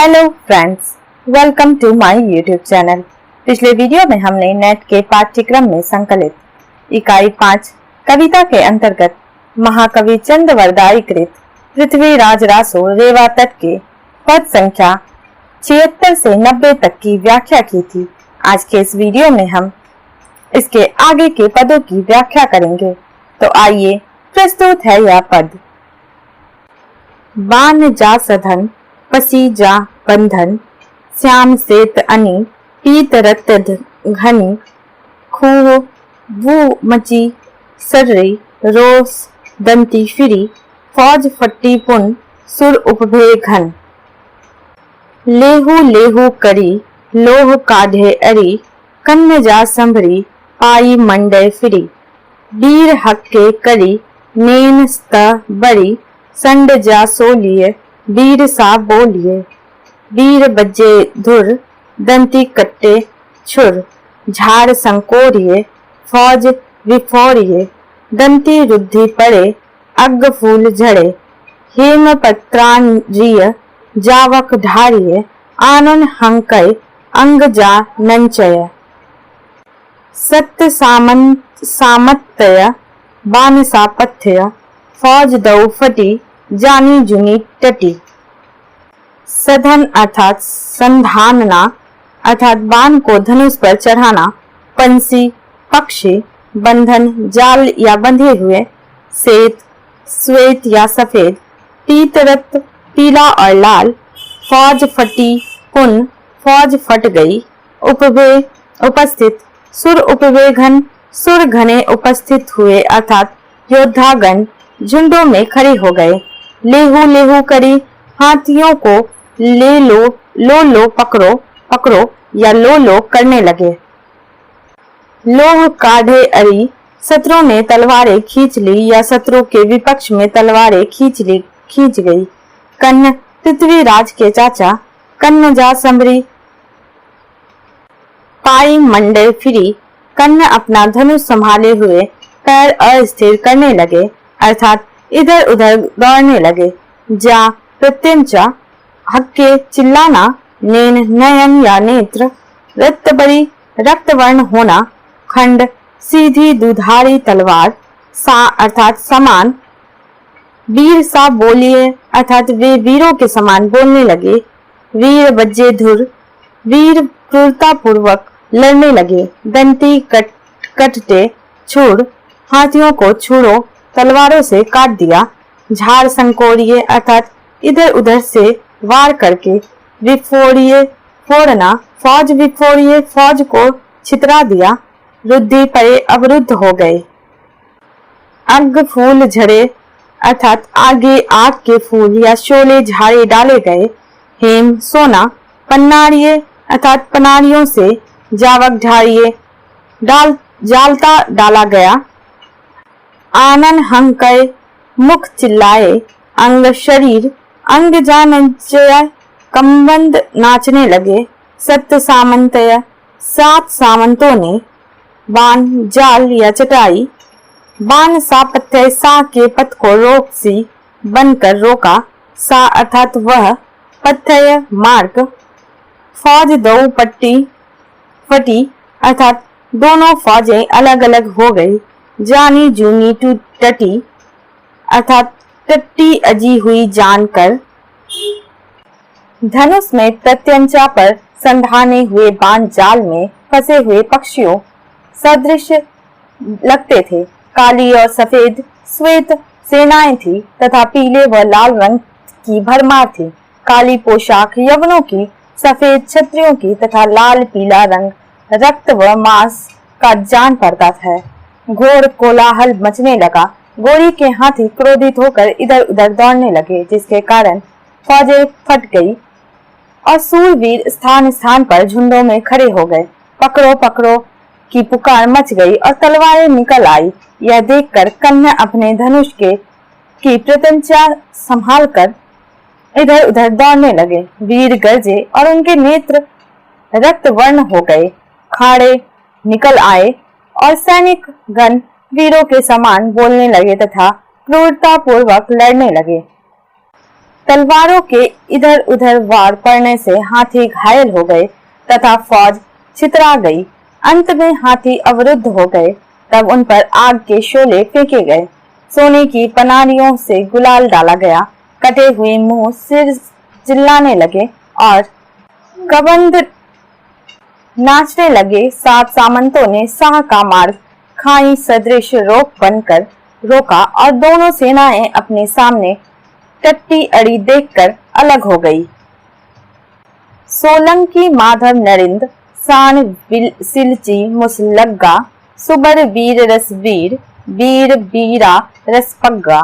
Hello friends, welcome to my YouTube channel. पिछले video में हमने नेट के पाठ्यक्रम में संकलित इकाई 5 कविता के अंतर्गत महाकवि चंद्रवरदाई कृत पृथ्वीराज रासो रेवा तट के पद संख्या 76 से 90 तक की व्याख्या की थी। आज के इस वीडियो में हम इसके आगे के पदों की व्याख्या करेंगे। तो आइए, प्रस्तुत है यह पद। बान जा सधन पसी जा बंधन, श्याम सेत अनि पीत रत घनी, खूह वो मची सर्री रोस दंती फिरी, फौज फट्टी पुन सुर उपभे घन। लेहू लेहू करी लोह काढ़े अरी, कन्न जा संभरी पाई मंडे फिरी, वीर हक्के करी नेन स्त बड़ी, संड जा सोलिए वीर सा बोलिए, वीर बज्जे धुर दंती कट्टे छुर, झाड़ संकोरिए फौज विफोरिए, दंती रुद्धि पड़े अग्ग फूल झड़े, हेम पत्रांजिय जावक ढारिए, आनन हंकय अंग जा नंचय। सत्य सामत्तय बान सापथ्य, फौज दौ फटी जानी जुनी टटी। सधन अर्थात संधानना अर्थात बाण को धनुष पर चढ़ाना, पंछी पक्षी, बंधन जाल या बंधे हुए, श्वेत श्वेत या सफेद, पीतरत पीला और लाल, फौज फटी पुन फौज फट गई, उपभे उपस्थित, सुर उपभे घन सुर घने उपस्थित हुए अर्थात योद्धागण झुंडों में खड़े हो गए। लेहू लेहू करी हाथियों को ले लो पकड़ो पकड़ो या लो करने लगे। लोह काढ़े अरी, शत्रु ने तलवारें खींच ली या शत्रु के विपक्ष में तलवारें खींच गई। कन्न पृथ्वीराज के चाचा, कन्न जा संभरी पाई मंडे फिरी, कन्न अपना धनुष संभाले हुए पैर अस्थिर करने लगे अर्थात इधर उधर दौड़ने लगे। जा प्रत्यंचा हक्के चिल्लाना, नेन नयन या नेत्र, रक्तबरी रक्तवर्ण होना, खंड सीधी दुधारी तलवार, सा अर्थात समान, वीर सा बोलिए अर्थात वे वीरों के समान बोलने लगे। वीर बज्जे धुर, वीर क्रूरता पूर्वक लड़ने लगे। दंती कटते छुड़, हाथियों को छुड़ो तलवारों से काट दिया। झाड़ संकोरिए अर्थात इधर उधर से वार करके। विफोड़िए फोड़ना, फौज विफोड़िए फौज को छितरा दिया। रुद्धि पड़े अवरुद्ध हो गए। अग्ग फूल झड़े अर्थात आगे आग के फूल या शोले झाड़े डाले गए। हेम सोना, पन्नाड़िए अर्थात पनाड़ियों से जावक ढारिए जालता डाला गया। आनन हंकय मुख चिल्लाए, अंग शरीर, अंग जा नंचय कमबंद नाचने लगे। सत्य सामंतय, 7 सामंतों ने। बाण जाल या चटाई, बाण सापथ्य सा के पथ को रोक सी बनकर रोका। सा अर्थात वह, पथ्य मार्ग। फौज दो फटी अर्थात दोनों फौजें अलग अलग हो गई। जानी जूनी टटी अर्थात टट्टी अजी हुई जानकर। धनुष में प्रत्यंचा पर संधाने हुए बाण जाल में फंसे हुए पक्षियों सदृश लगते थे। काली और सफेद श्वेत सेनाएं थी तथा पीले व लाल रंग की भरमार थी। काली पोशाक यवनों की, सफेद क्षत्रियों की तथा लाल पीला रंग रक्त व मांस का जान पड़ता है। घोर कोलाहल मचने लगा। गोरी के हाथी क्रोधित होकर इधर उधर दौड़ने लगे, जिसके कारण फौजें फट गई और सूरवीर स्थान स्थान पर झुंडों में खड़े हो गए। पकड़ो पकड़ो की पुकार मच गई और तलवारें निकल आई। यह देखकर कन्या अपने धनुष की प्रत्यंचा संभालकर इधर उधर दौड़ने लगे। वीर गरजे और उनके नेत्र रक्त वर्ण हो गए। खाड़े निकल आए और सैनिक गण वीरों के समान बोलने लगे तथा क्रूरता पूर्वक लड़ने लगे। तलवारों के इधर उधर वार पड़ने से हाथी घायल हो गए तथा फौज छितरा गई। अंत में हाथी अवरुद्ध हो गए। तब उन पर आग के शोले फेंके गए, सोने की पनारियों से गुलाल डाला गया, कटे हुए मुंह सिर चिल्लाने लगे और कबंध नाचने लगे। 7 सामंतों ने शाह का मार्ग खाई सदृश रोक बनकर रोका और दोनों सेनाएं अपने सामने टट्टी अड़ी देखकर अलग हो गई। सोलंकी माधव नरिंद सान सिलची मुसलग्गा सुबर वीर रसवीर वीर बीरा रसपग्गा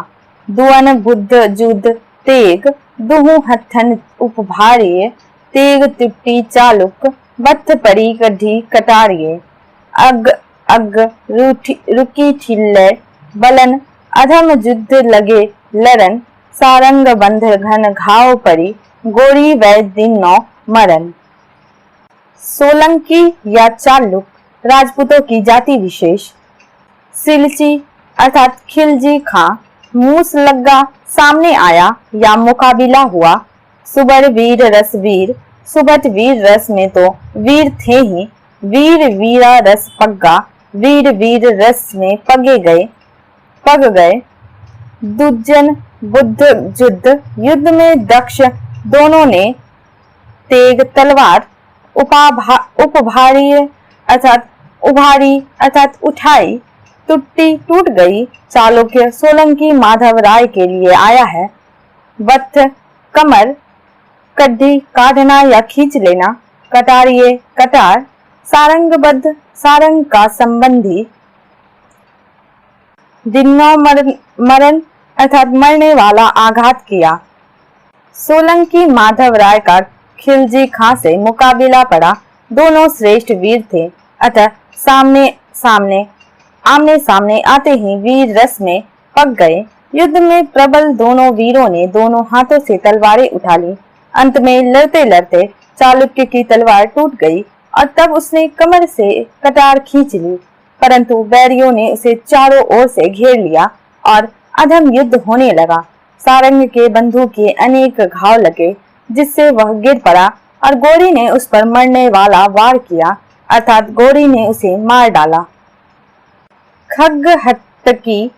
दुअन बुद्ध जुद तेग दुहु हथन उपभारिये तेग तिट्टी चालुक बत्थ परी कढ़ी कटारिये अग अग रुकी ठिल्ले बलन अधम युद्ध लगे लरन सारंग बंध घन घाव परी गोरी वैद दिन नौ मरन। सोलंकी या चालुक राजपूतों की जाति विशेष। सिलची अर्थात खिलजी खां मूसलग्गा सामने आया या मुकाबिला हुआ। सुबर वीर रसवीर सुबट वीर रस में तो वीर थे ही, वीर वीरा रस पग्गा वीर वीर रस में पग गए। दुज्जन बुद्ध युद्ध युद्ध में दक्ष दोनों ने तेग तलवार उपभारी अर्थात उभारी अर्थात उठाई, टूटी टूट गई। चालुक्य सोलंकी माधव राय के लिए आया है। बत्थ कमर कड्ढी काटना या खींच लेना, कटारिये कटार, सारंगबद्ध सारंग का संबंधी, दिन्नौ मरण अर्थात मरने वाला आघात किया। सोलंकी माधव राय का खिलजी खां से मुकाबिला पड़ा। दोनों श्रेष्ठ वीर थे, अतः आमने सामने आते ही वीर रस में पक गए। युद्ध में प्रबल दोनों वीरों ने दोनों हाथों से तलवारें उठा ली। अंत में लड़ते लड़ते चालुक्य की तलवार टूट गई और तब उसने कमर से कटार खींच ली, परंतु बैरियों ने उसे चारों ओर से घेर लिया और अधम युद्ध होने लगा। सारंग के बंधु के अनेक घाव लगे, जिससे वह गिर पड़ा और गोरी ने उस पर मरने वाला वार किया, अर्थात गोरी ने उसे मार डाला। खग हत्तकी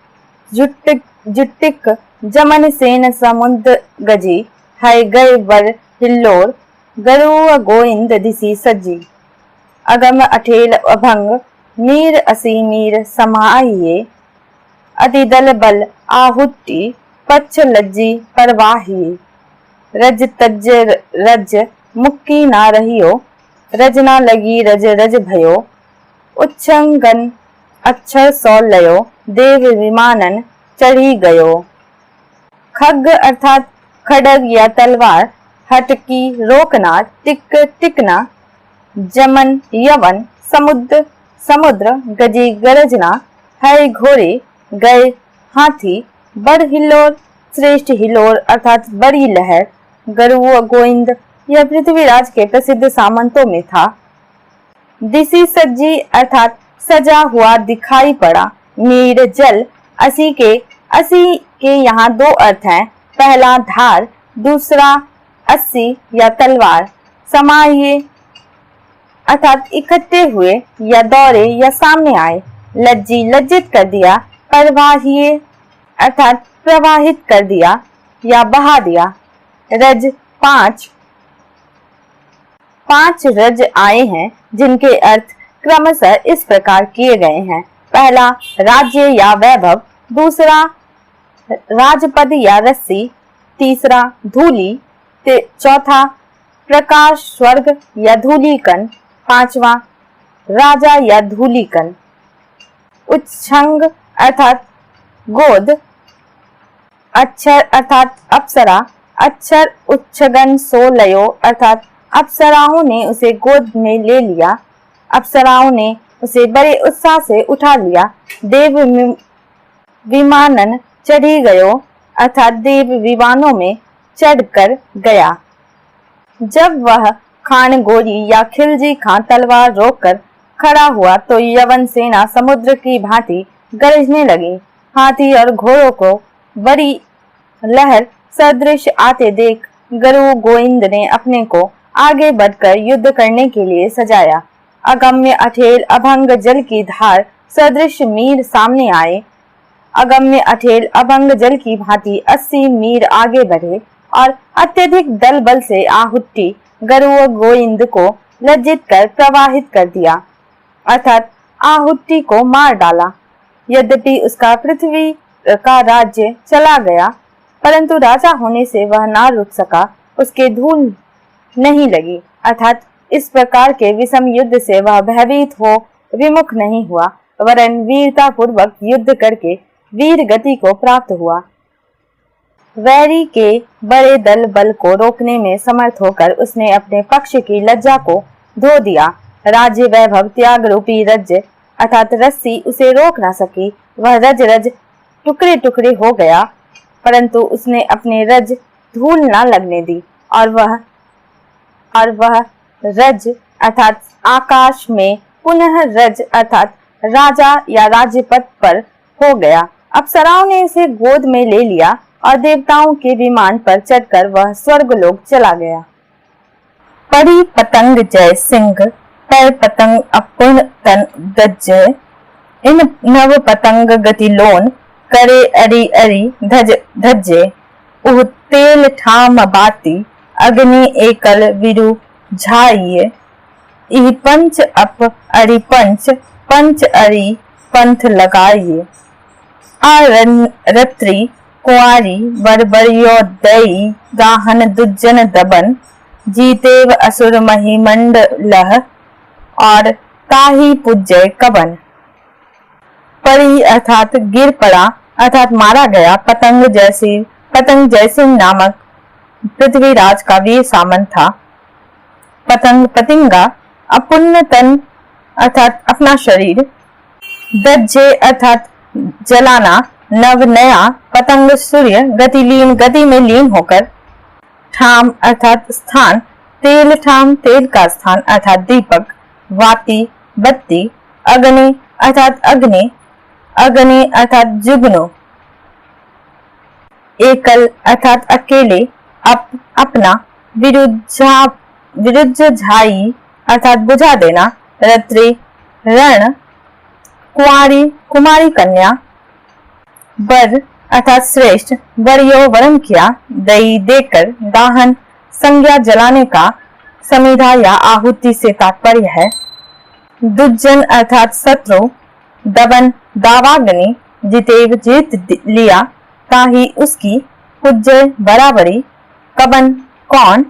जुट्टिक जमन सेन समुद्र गजी है गए वर हिल्लोर गरुआ गोइंद दिसी सज्जी अगम अठेल अभंग नीर असी नीर समाइये अतिदल बल आहुति पच्छ लज्जी परवाही रज तज रज मुक्की ना रहियो रजना लगी रज रज भयो उच्छंगन अक्षर सौ लयो देव विमानन चढ़ी गयो। खग अर्थात खड़ग या तलवार, हटकी रोकना, टिक टिकना, जमन यवन, समुद्र गजी गरजना, है घोड़े, गए हाथी, बड़ हिल्लोर श्रेष्ठ हिल्लोर अर्थात बड़ी लहर, गरुड़ गोविंद यह पृथ्वीराज के प्रसिद्ध सामंतों में था। दिसी सज्जी अर्थात सजा हुआ दिखाई पड़ा। नीर जल, असी के यहाँ 2 अर्थ हैं। पहला धार, दूसरा 80 या तलवार। समाये अर्थात इकट्ठे हुए या दौड़े या सामने आए। लज्जी लज्जित कर दिया। परवाहिये अर्थात प्रवाहित कर दिया या बहा दिया। रज 5 रज आए हैं, जिनके अर्थ क्रमशः इस प्रकार किए गए हैं। पहला राज्य या वैभव, दूसरा राजपद या रस्सी, तीसरा धूली, चौथा प्रकाश स्वर्ग या धूलिकन, पांचवा राजा या धूलिकन। उच्छंग अर्थात गोद, अक्षर अर्थात अप्सरा, अक्षर उच्छगन सोलयो अर्थात अप्सराओं ने उसे गोद में ले लिया। अप्सराओं ने उसे बड़े उत्साह से उठा लिया। देव विमानन चढ़ी गयो अर्थात देव विमानों में चढ़कर गया। जब वह खान गोरी या खिलजी खां तलवार रोककर खड़ा हुआ तो यवन सेना समुद्र की भांति गरजने लगी। हाथी और घोड़ों को बड़ी लहर सदृश आते देख गुरु गोविंद ने अपने को आगे बढ़कर युद्ध करने के लिए सजाया। अगम्य अठेल अभंग जल की धार सदृश मीर सामने आए। अगम्य अठेल अभंग जल की भांति 80 मीर आगे बढ़े और अत्यधिक दल बल से आहुति गुरु गोविंद को लज्जित कर प्रवाहित कर दिया, अर्थात आहुति को मार डाला। यद्यपि उसका पृथ्वी का राज्य चला गया, परंतु राजा होने से वह ना रुक सका, उसके धूल नहीं लगी, अर्थात इस प्रकार के विषम युद्ध से वह भयभीत हो विमुख नहीं हुआ, वरन वीरता पूर्वक युद्ध करके वीर गति को प्राप्त हुआ। वैरी के बड़े दल बल को रोकने में समर्थ होकर उसने अपने पक्ष की लज्जा को धो दिया। राज्य वैभव त्याग रूपी रज्ज अर्थात रस्सी उसे रोक ना सकी। वह रज रज टुकड़े टुकड़े हो गया, परंतु उसने अपने रज धूल ना लगने दी और वह रज अर्थात आकाश में पुनः रज अर्थात राजा या राज्यपद पर हो गया। अप्सराओं ने इसे गोद में ले लिया और देवताओं के विमान पर चढ़कर वह स्वर्गलोक चला गया। परी पतंग जय सिंह पर पतंग अपूर्ण तन गज्जे, इन नव पतंग गति लोन करे अरि अरि धज धज्जे, उह तेल ठाम बाती अग्नि एकल विरु झाइये, इह पंच अप अरि पंच पंच अरि पंथ लगाइए। रत्री कुआरी बरबरियोदयी दाहन दुज्जन दबन, जीतेव असुर महिमंडलह और ताही पूज्य कबन। परी अर्थात गिर पड़ा अर्थात मारा गया। पतंग जयसिंह नामक पृथ्वीराज का वीर सामंत था। पतंग पतिंगा अपुण्य तन अर्थात अपना शरीर, दज्जे अर्थात जलाना, नव नया, पतंग सूर्य गति में लीन होकर, ठाम अर्थात स्थान, तेल ठाम तेल का स्थान अर्थात दीपक, वाती बत्ती, अग्नि अर्थात अग्नि अर्थात जुगनू, एकल अर्थात अकेले, अपना, विरुद्ध झाई अर्थात बुझा देना, रत्री रण, कुंवारी कुमारी कन्या, वर अर्थात श्रेष्ठ, वरियो वरण किया, दई देकर, दाहन संज्ञा जलाने का, समिधा या आहुति से तात्पर्य है, दुज्जन अर्थात शत्रु, दबन दावाग्नि, जितेव जीत लिया, ताही उसकी, पूज्य बराबरी, कबन कौन।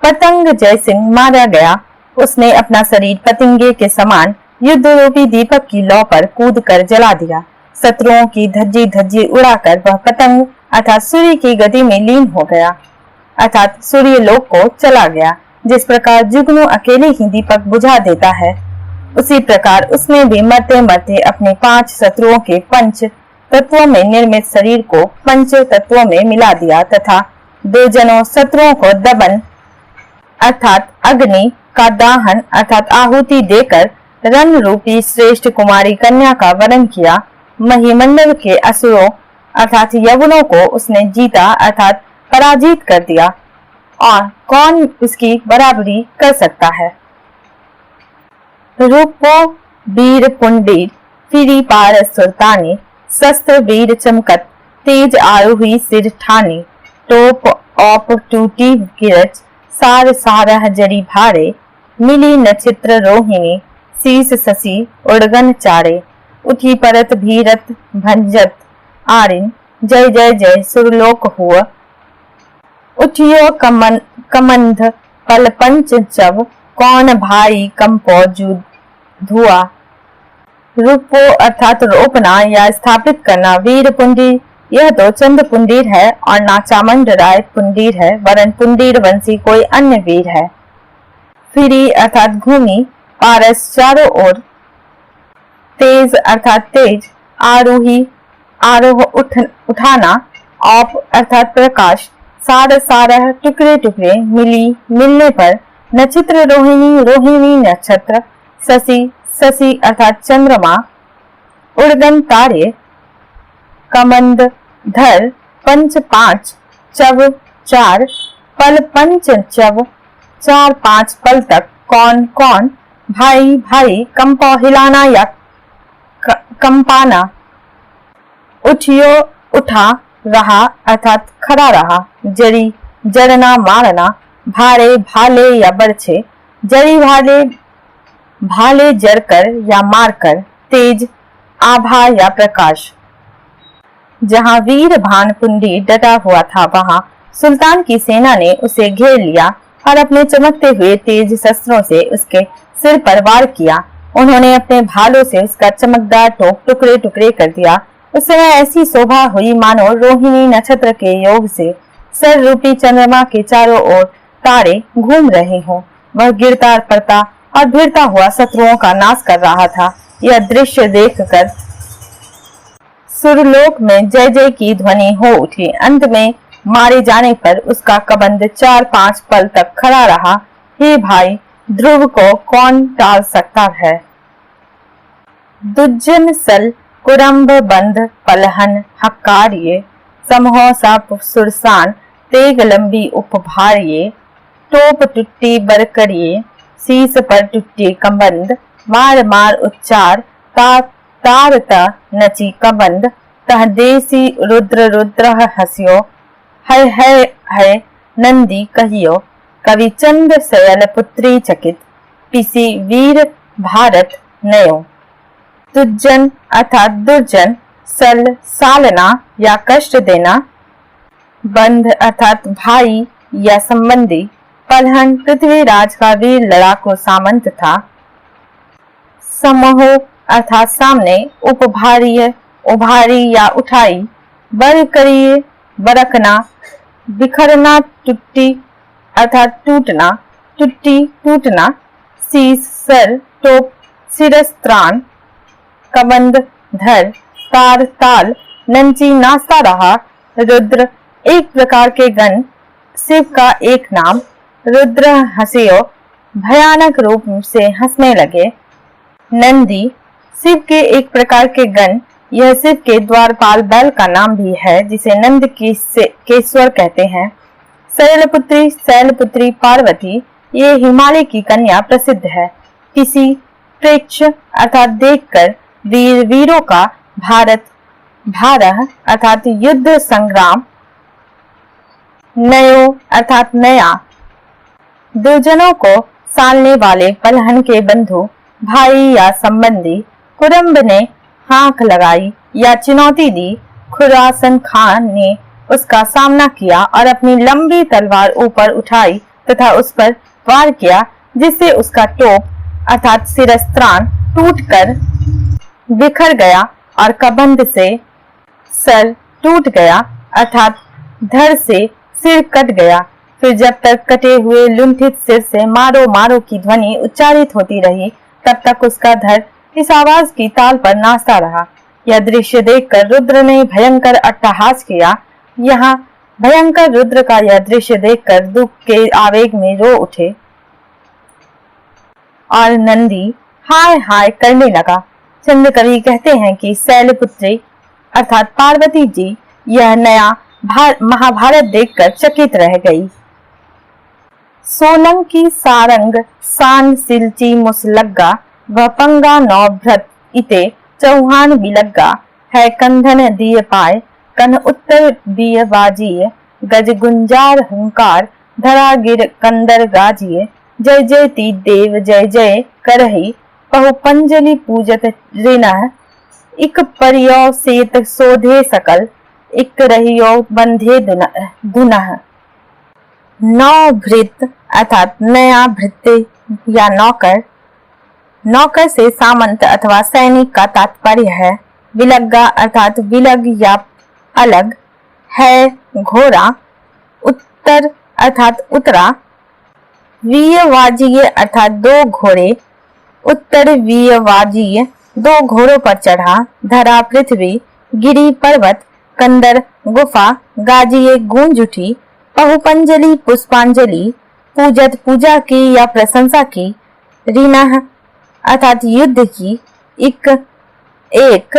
पतंग जयसिंह मारा गया। उसने अपना शरीर पतंगे के समान युद्ध रूपी दीपक की लौ पर कूद कर जला दिया। शत्रुओं की धज्जी उड़ाकर वह पतंग अर्थात सूर्य की गति में लीन हो गया, अर्थात सूर्य लोक को चला गया। जिस प्रकार जुगनू अकेले ही दीपक बुझा देता है, उसी प्रकार उसने भी मरते मरते अपने 5 शत्रुओं के पंच तत्वों में निर्मित शरीर को पंच तत्वों में मिला दिया तथा 2 जनों शत्रुओं को दबन अर्थात अग्नि का दाहन अर्थात आहुति देकर रन रूपी श्रेष्ठ कुमारी कन्या का वरण किया। महिमंडल के असुरों अर्थात यवनों को उसने जीता अर्थात पराजित कर दिया, और कौन इसकी बराबरी कर सकता है। रूपो वीर पुंडीर फिरी पार सुल्तानी, शस्त्र वीर चमकत तेज आरोही सिर ठानी, टोप औप टूटी गिरज सार सारह जरी भारे, मिली नक्षत्र रोहिणी शीस शशि उड़गन चारे, उठी परत भीरत भंजत आरिन, जय जय जय सुरलोक हुआ, उठियो कमंध पल पंच चव, कौन भाई कंपो धुआ। रूपो अर्थात रोपना या स्थापित करना। वीर पुंडीर यह तो चंद पुंडीर है और ना चामुंड राय पुंडीर है, वरन पुंडीर वंशी कोई अन्य वीर है। फिरी अर्थात घूमी, पारस चारों ओर, तेज अर्थात तेज, आरोही आरोह उठाना, औप अर्थात प्रकाश, सार सारह टुकड़े टुकड़े, मिली मिलने पर, नक्षत्र रोहिणी रोहिणी नक्षत्र, शशि शशि अर्थात चंद्रमा, उड़गन तारे, कमंद धर पंच पांच चव चार पल पंच चव चार पांच पल तक कौन कौन भाई भाई कंपा हिलाना या कंपाना उठियो उठा रहा अर्थात खड़ा रहा जरी जरना मारना भारे भाले या बरछे जरी भाले भाले जरकर या मारकर तेज आभा या प्रकाश। जहां वीर भानकुंडी डटा हुआ था वहां सुल्तान की सेना ने उसे घेर लिया और अपने चमकते हुए तेज शस्त्रों से उसके सिर पर वार किया। उन्होंने अपने भालों से उसका चमकदार टोप टुकड़े टुकड़े कर दिया। उस समय ऐसी शोभा हुई मानो रोहिणी नक्षत्र के योग से सर रूपी चंद्रमा के चारों ओर तारे घूम रहे हों। वह गिरता पड़ता और भिड़ता हुआ शत्रुओं का नाश कर रहा था। यह दृश्य देखकर सुरलोक में जय जय की ध्वनि हो उठी। अंत में मारे जाने पर उसका कबंध 4-5 पल तक खड़ा रहा। हे भाई, ध्रुव को कौन टाल सकता है। दुज्जन सल कुरम्ब बंध पलहन हक्कारिये समहो साप सुरसान तेग लंबी उपभारिये टोप टुट्टी बरकरिये शीस पर टुट्टी कबंध मार मार उच्चार तार ता नची कबंध तह देसी रुद्र रुद्र हसियो है नंदी कहियो कवि चंद सयल पुत्री चकित पिसी वीर भारत नयो। दुर्जन अर्थात दुर्जन सल सालना या कष्ट देना बंध अर्थात भाई या संबंधी पलहन पृथ्वीराज का वीर लड़ाकू सामंत था। समूह अर्थात सामने उपभारीय उभारी या उठाई बर करिए बरकना बिखरना टुट्टी अर्थात टूटना टुट्टी टूटना शीस सर टोप सिरस्त्रान कबंध धर तार ताल नंची नाचता रहा। रुद्र एक प्रकार के गण शिव का एक नाम। रुद्र हंसियो भयानक रूप से हंसने लगे। नंदी शिव के एक प्रकार के गण। यह शिव के द्वारपाल बैल का नाम भी है जिसे नंद केश्वर कहते हैं। शैलपुत्री शैलपुत्री पार्वती ये हिमालय की कन्या प्रसिद्ध है। किसी प्रेक्ष अर्थात देखकर वीरों का भारत भारह अर्थात युद्ध संग्राम नयो अर्थात नया। दुर्जनों को सालने वाले पलहन के बंधु भाई या संबंधी। कुरम्ब ने हाक लगाई या चुनौती दी। खुरासन खान ने उसका सामना किया और अपनी लंबी तलवार ऊपर उठाई तथा उस पर वार किया जिससे उसका टोप अर्थात सिरस्त्रान टूटकर बिखर गया और कबंध से सर टूट गया अर्थात धड़ से सिर कट गया। फिर जब तक कटे हुए लुंठित सिर से मारो मारो की ध्वनि उच्चारित होती रही तब तक उसका धड़ इस आवाज की ताल पर नाचता रहा। यह दृश्य देखकर रुद्र ने भयंकर अट्टहास किया। यहाँ भयंकर रुद्र का यह दृश्य देखकर दुख के आवेग में रो उठे और नंदी हाय हाय करने लगा। चंद्र कवि कहते हैं कि शैलपुत्री अर्थात पार्वती जी यह नया महाभारत देखकर चकित रह गई। सोलंकी सारंग सान सिलची मुसलग्गा व पंगा नौ भ्रत इते चौहान बिलग्गा है कंधन दिए पाए कन उत्तर बिय बाजिए गज गुंजार हुंकार धरा गिर कंदर गाजिए जय जय ती देव जय जय करही पहु पंजलि पूजत ऋण इक परियो सेत सोधे सकल इक रहियो बंधे दुनह। नौ भृत अर्थात नया भृत्य या नौकर। नौकर से सामंत अथवा सैनिक का तात्पर्य है। विलग्गा अर्थात विलग या अलग है घोड़ा। उत्तर अर्थात उतरा। वीयवाजीय अर्थात दो घोड़े। उत्तर वीयवाजीय दो घोड़ों पर चढ़ा। धरा पृथ्वी गिरी पर्वत कंदर गुफा गाजिए गूंज उठी। पहुपंजलि पुष्पांजलि पूजत पूजा की या प्रशंसा की। ऋणः अर्थात युद्ध की। एक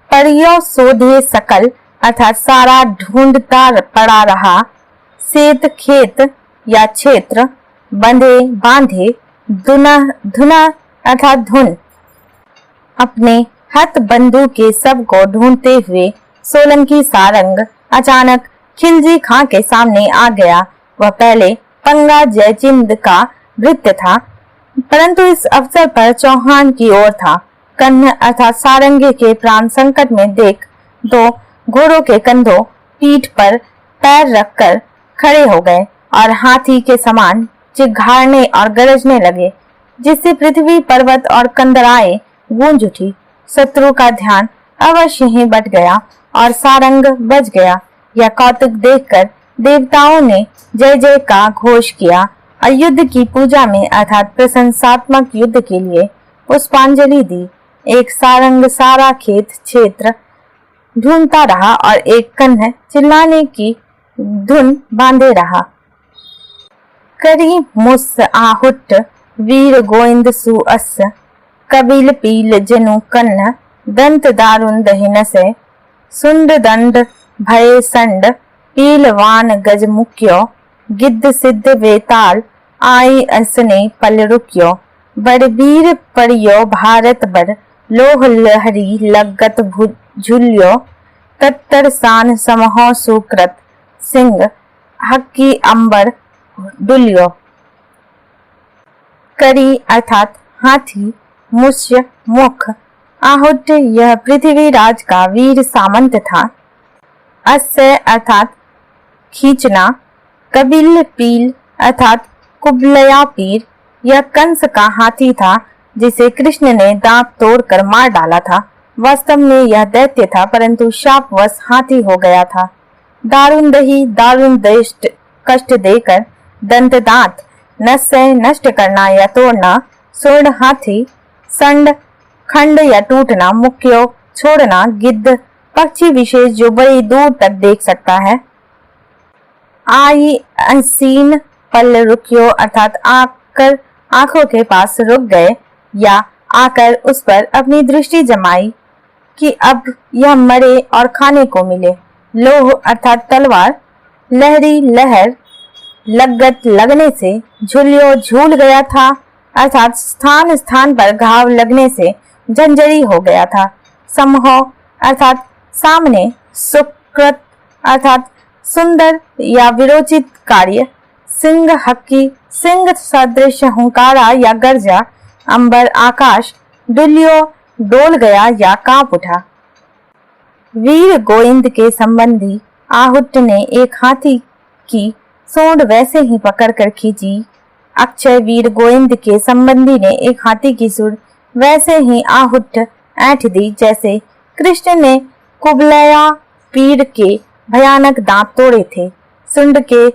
परियो सोधे सकल अर्थात सारा ढूंढता पड़ा रहा। सेत खेत या क्षेत्र, बंधे बांधे, धुना धुना अर्थात धुन। अपने हथ बंधु के सब को ढूंढते हुए सोलंकी सारंग अचानक खिलजी खां के सामने आ गया। वह पहले पंगा जयचिंद का भृत्य था, परंतु इस अवसर पर चौहान की ओर था। कन्ह अर्थात सारंगी के प्राण संकट में देख दो घोड़ों के कंधों पीठ पर पैर रखकर खड़े हो गए और हाथी के समान चिघाड़ने और गरजने लगे, जिससे पृथ्वी पर्वत और कंदराएं गूंज उठी। शत्रु का ध्यान अवश्य ही बट गया और सारंग बच गया। यह कौतुक देखकर देवताओं ने जय जय का घोष किया और युद्ध की पूजा में अर्थात प्रशंसात्मक युद्ध के लिए पुष्पांजलि दी। एक सारंग सारा खेत क्षेत्र ढूंढता रहा और एक कन्ह चिल्लाने की धुन बांधे रहा। करी मुस आहुट वीर गोविंद सुअस, कबिल पील जनु कन्ह दंत दारुण दहिन से, सुंड दंड भय संड पीलवान गज मुक्यो, गिद्ध सिद्ध वेताल आई असने पल रुक्यो, बड़बीर पड़ियो भारत बड़ लोह लहरी लगत झुल्यो, तत्तर सान समहो सुकृत सिंह हक्की अंबर डुल्यो। करी अर्थात हाथी, मुष्य मुख, आहुट यह पृथ्वीराज का वीर सामंत था। अस्य अर्थात खींचना, कबिल पील अर्थात कुबलया पीर यह कंस का हाथी था जिसे कृष्ण ने दांत तोड़कर मार डाला था। वास्तव में यह दैत्य था, परंतु शापवश हाथी हो गया था। दारुण दही दारुण दृष्ट कष्ट देकर, दंत दांत नस्य नष्ट करना या तोड़ना, स्वर्ण हाथी, संड खंड या टूटना, मुक्यो छोड़ना, गिद्ध पक्षी विशेष जो बड़ी दूर तक देख सकता है। आई असीन पल रुकियो अर्थात आकर आंखों के पास रुक गए या आकर उस पर अपनी दृष्टि जमाई कि अब यह मरे और खाने को मिले। लोह अर्थात तलवार, लहरी लहर, लगत लगने से, झुलियो झूल गया था अर्थात स्थान स्थान पर घाव लगने से झंझरी हो गया था। समहो अर्थात सामने, सुकृत अर्थात सुंदर या विरोचित कार्य, सिंह हक्की सिंह सदृश हुंकारा या गर्जा, अंबर आकाश, डुलियो डोल गया या कांप उठा। वीर गोविंद के संबंधी आहुट ने एक हाथी की सूंड वैसे ही पकड़कर खींची। अक्षय वीर गोविंद के संबंधी ने एक हाथी की सूंड वैसे ही आहुट ऐंठ दी जैसे कृष्ण ने कुबलया पीर के भयानक दांत तोड़े थे। सुंड के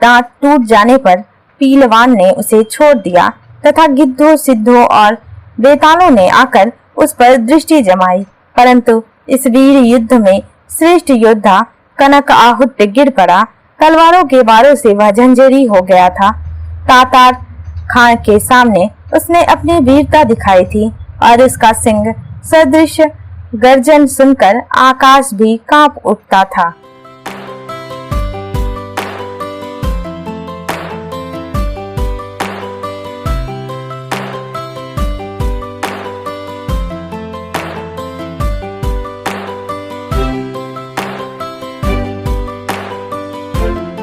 दांत टूट जाने पर पीलवान ने उसे छोड़ दिया तथा गिद्धों सिद्धों और बेतालों ने आकर उस पर दृष्टि जमाई, परंतु इस वीर युद्ध में श्रेष्ठ योद्धा कनक आहुट गिर पड़ा। तलवारों के बारों से वह झंझरी हो गया था। तातार खां के सामने उसने अपनी वीरता दिखाई थी और इसका सिंह सदृश गर्जन सुनकर आकाश भी कांप उठता था।